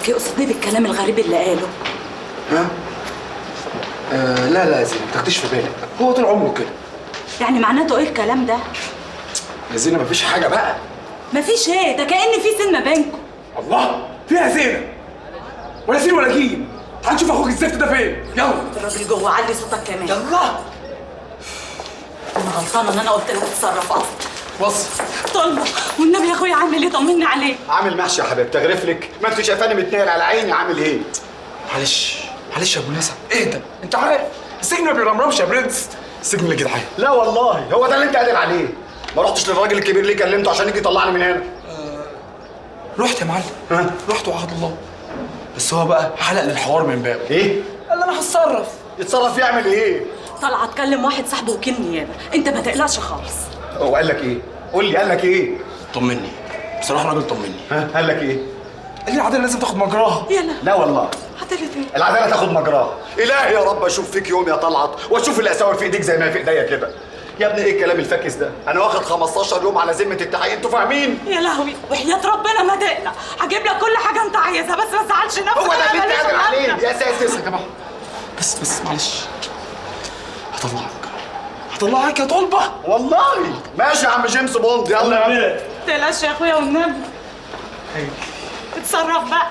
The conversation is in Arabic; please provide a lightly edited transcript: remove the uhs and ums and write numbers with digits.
صاحبك يقصد ايه بالكلام الغريب اللي قاله؟ ها؟ لا لا يا زينب، ما تاخديش في بالك، هو طول عمره كده. يعني معناته ايه الكلام ده؟ يا زينب مفيش حاجه بقى. مفيش ايه؟ ده كأن في سن ما بينكم. الله، فيها زينب ولا سين ولا جيم. هنشوف اخوك الزفت ده فين. يلا الراجل جوه، علي صوتك كمان. يلا. انا غلطانه ان انا قلت لك تتصرف اصلا. بص طلبه والنبي يا اخويا عامل ايه؟ طمني عليه. عامل محشي يا حبيبتي، اغرف لك؟ ما انت شايفاني متنقل على عيني، عامل ايه؟ معلش معلش يا ابو نسب، اهدى. انت عارف السجن ما بيرمرمش يا برنس، السجن اللي جدعان. لا والله هو ده اللي انت قادر عليه. ما رحتش للراجل الكبير ليه كلمته عشان يجي يطلعني من هنا؟ رحت يا معلم. ها؟ رحت وعهد الله، بس هو بقى حلق للحوار من بابه. ايه؟ قال لي انا هتصرف. يتصرف يعمل ايه؟ طلع اتكلم واحد صاحبه وكيل نيابه، انت ما تقلقش خالص. هو قال لك ايه؟ قول لي قال لك ايه؟ طمني بصراحه، راجل طمني. ها؟ قال لك ايه؟ قال لي العداله لازم تاخد مجراها. يلا لا والله عدلت ايه؟ العداله تاخد مجراها. الهي يا رب اشوف فيك يوم يا طلعت، واشوف الاساور في ايديك زي ما في ايديا كده. يا ابني ايه الكلام الفاكس ده؟ انا واخد 15 يوم على ذمه التحقيق، انتوا فاهمين؟ يا لهوي وحياة ربنا ما تقلق، هجيب لك كل حاجه انت عايزها، بس ما تزعلش نفسك. هو ده اللي انت قادر عليه يا بس ساتر. يا جماعه، بس معلش، هطلعك يا طلبه. والله ماشي يا عم جيمس بوند، يلا يا عم. ما تقلقش يا اخويا والنبي. اتصرف بقى.